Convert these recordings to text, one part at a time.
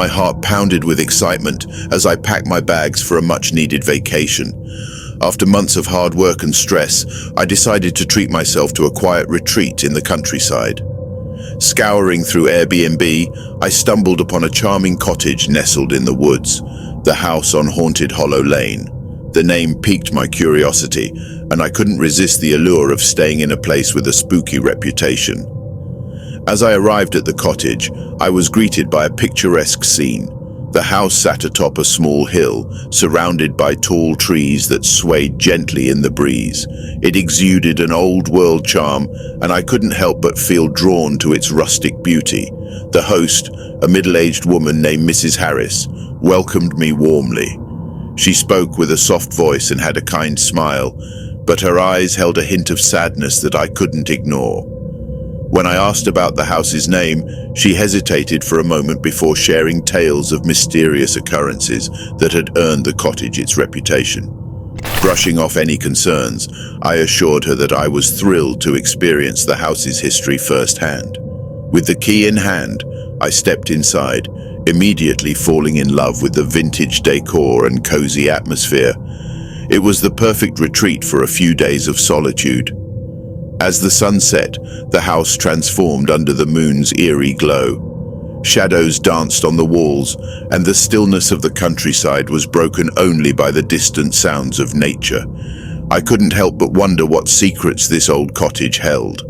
My heart pounded with excitement as I packed my bags for a much-needed vacation. After months of hard work and stress, I decided to treat myself to a quiet retreat in the countryside. Scouring through AirBnb, I stumbled upon a charming cottage nestled in the woods, the house on Haunted Hollow Lane. The name piqued my curiosity, and I couldn't resist the allure of staying in a place with a spooky reputation. As I arrived at the cottage, I was greeted by a picturesque scene. The house sat atop a small hill, surrounded by tall trees that swayed gently in the breeze. It exuded an old-world charm, and I couldn't help but feel drawn to its rustic beauty. The host, a middle-aged woman named Mrs. Harris, welcomed me warmly. She spoke with a soft voice and had a kind smile, but her eyes held a hint of sadness that I couldn't ignore. When I asked about the house's name, she hesitated for a moment before sharing tales of mysterious occurrences that had earned the cottage its reputation. Brushing off any concerns, I assured her that I was thrilled to experience the house's history firsthand. With the key in hand, I stepped inside, immediately falling in love with the vintage decor and cozy atmosphere. It was the perfect retreat for a few days of solitude. As the sun set, the house transformed under the moon's eerie glow. Shadows danced on the walls, and the stillness of the countryside was broken only by the distant sounds of nature. I couldn't help but wonder what secrets this old cottage held.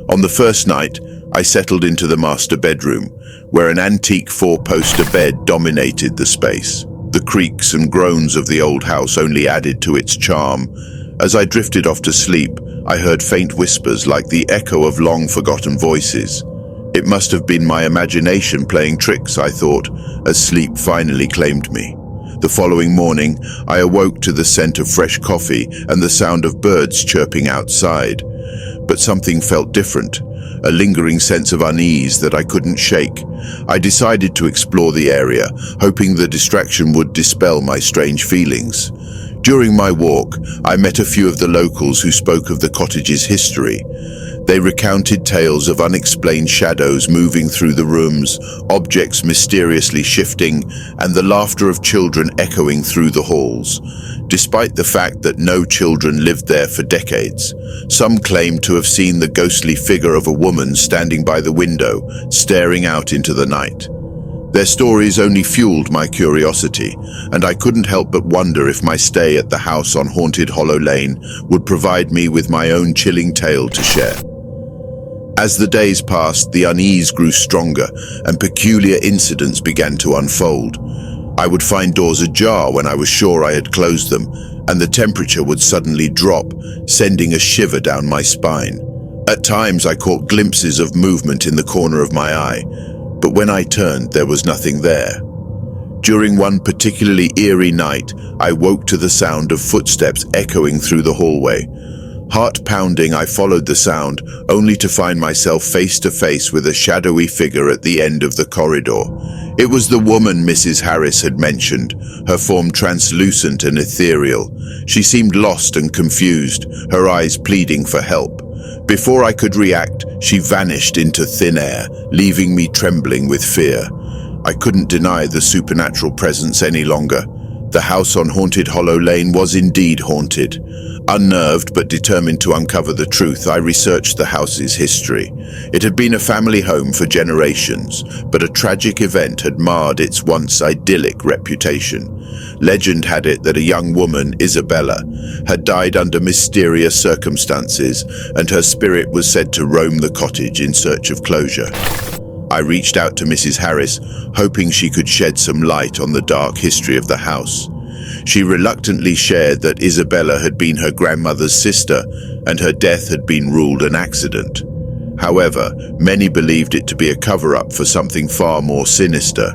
On the first night, I settled into the master bedroom, where an antique four-poster bed dominated the space. The creaks and groans of the old house only added to its charm. As I drifted off to sleep, I heard faint whispers like the echo of long-forgotten voices. It must have been my imagination playing tricks, I thought, as sleep finally claimed me. The following morning, I awoke to the scent of fresh coffee and the sound of birds chirping outside. But something felt different, a lingering sense of unease that I couldn't shake. I decided to explore the area, hoping the distraction would dispel my strange feelings. During my walk, I met a few of the locals who spoke of the cottage's history. They recounted tales of unexplained shadows moving through the rooms, objects mysteriously shifting, and the laughter of children echoing through the halls. Despite the fact that no children lived there for decades, some claimed to have seen the ghostly figure of a woman standing by the window, staring out into the night. Their stories only fueled my curiosity, and I couldn't help but wonder if my stay at the house on Haunted Hollow Lane would provide me with my own chilling tale to share. As the days passed, the unease grew stronger, and peculiar incidents began to unfold. I would find doors ajar when I was sure I had closed them, and the temperature would suddenly drop, sending a shiver down my spine. At times, I caught glimpses of movement in the corner of my eye, but when I turned, there was nothing there. During one particularly eerie night, I woke to the sound of footsteps echoing through the hallway. Heart pounding, I followed the sound, only to find myself face to face with a shadowy figure at the end of the corridor. It was the woman Mrs. Harris had mentioned, her form translucent and ethereal. She seemed lost and confused, her eyes pleading for help. Before I could react, she vanished into thin air, leaving me trembling with fear. I couldn't deny the supernatural presence any longer. The house on Haunted Hollow Lane was indeed haunted. Unnerved but determined to uncover the truth, I researched the house's history. It had been a family home for generations, but a tragic event had marred its once idyllic reputation. Legend had it that a young woman, Isabella, had died under mysterious circumstances, and her spirit was said to roam the cottage in search of closure. I reached out to Mrs. Harris, hoping she could shed some light on the dark history of the house. She reluctantly shared that Isabella had been her grandmother's sister, and her death had been ruled an accident. However, many believed it to be a cover-up for something far more sinister.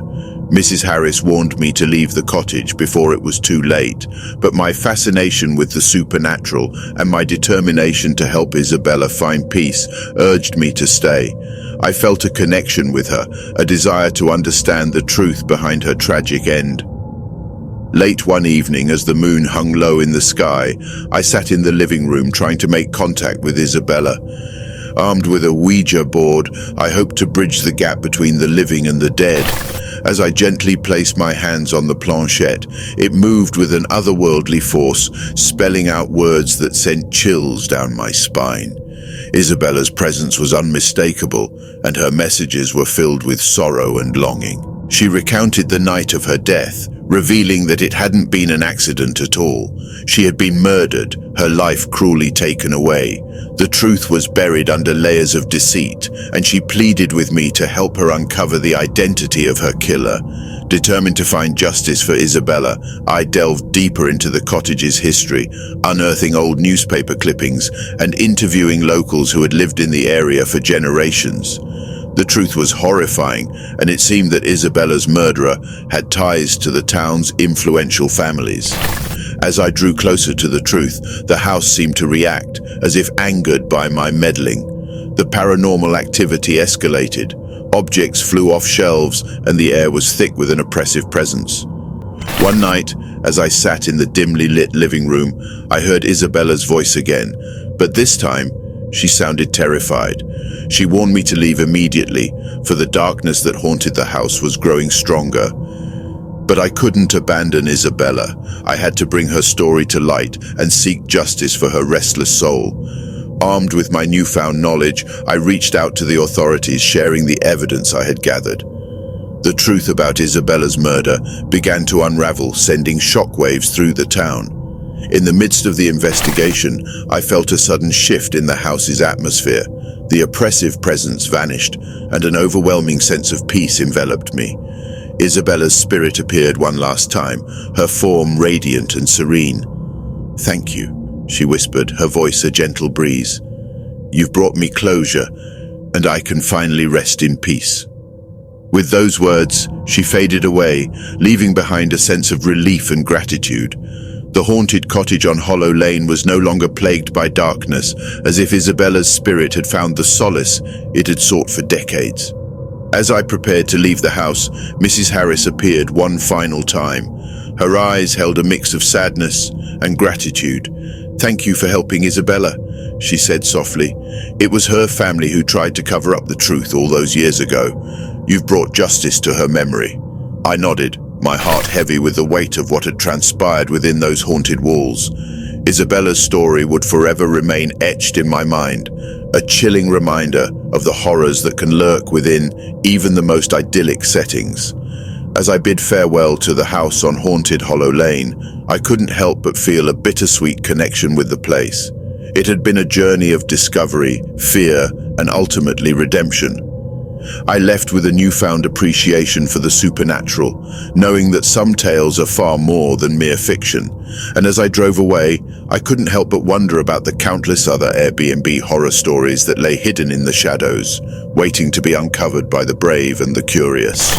Mrs. Harris warned me to leave the cottage before it was too late, but my fascination with the supernatural and my determination to help Isabella find peace urged me to stay. I felt a connection with her, a desire to understand the truth behind her tragic end. Late one evening, as the moon hung low in the sky, I sat in the living room trying to make contact with Isabella. Armed with a Ouija board, I hoped to bridge the gap between the living and the dead. As I gently placed my hands on the planchette, it moved with an otherworldly force, spelling out words that sent chills down my spine. Isabella's presence was unmistakable, and her messages were filled with sorrow and longing. She recounted the night of her death, revealing that it hadn't been an accident at all. She had been murdered, her life cruelly taken away. The truth was buried under layers of deceit, and she pleaded with me to help her uncover the identity of her killer. Determined to find justice for Isabella, I delved deeper into the cottage's history, unearthing old newspaper clippings and interviewing locals who had lived in the area for generations. The truth was horrifying, and it seemed that Isabella's murderer had ties to the town's influential families. As I drew closer to the truth, the house seemed to react, as if angered by my meddling. The paranormal activity escalated. Objects flew off shelves, and the air was thick with an oppressive presence. One night, as I sat in the dimly lit living room, I heard Isabella's voice again, but this time, she sounded terrified. She warned me to leave immediately, for the darkness that haunted the house was growing stronger. But I couldn't abandon Isabella. I had to bring her story to light and seek justice for her restless soul. Armed with my newfound knowledge, I reached out to the authorities, sharing the evidence I had gathered. The truth about Isabella's murder began to unravel, sending shockwaves through the town. In the midst of the investigation, I felt a sudden shift in the house's atmosphere. The oppressive presence vanished, and an overwhelming sense of peace enveloped me. Isabella's spirit appeared one last time, her form radiant and serene. "Thank you," she whispered, her voice a gentle breeze. "You've brought me closure, and I can finally rest in peace." With those words, she faded away, leaving behind a sense of relief and gratitude. The haunted cottage on Hollow Lane was no longer plagued by darkness, as if Isabella's spirit had found the solace it had sought for decades. As I prepared to leave the house, Mrs. Harris appeared one final time. Her eyes held a mix of sadness and gratitude. "Thank you for helping Isabella," she said softly. "It was her family who tried to cover up the truth all those years ago. You've brought justice to her memory." I nodded, my heart heavy with the weight of what had transpired within those haunted walls. Isabella's story would forever remain etched in my mind, a chilling reminder of the horrors that can lurk within even the most idyllic settings. As I bid farewell to the house on haunted Hollow Lane, I couldn't help but feel a bittersweet connection with the place. It had been a journey of discovery, fear, and ultimately redemption. I left with a newfound appreciation for the supernatural, knowing that some tales are far more than mere fiction. And as I drove away, I couldn't help but wonder about the countless other Airbnb horror stories that lay hidden in the shadows, waiting to be uncovered by the brave and the curious.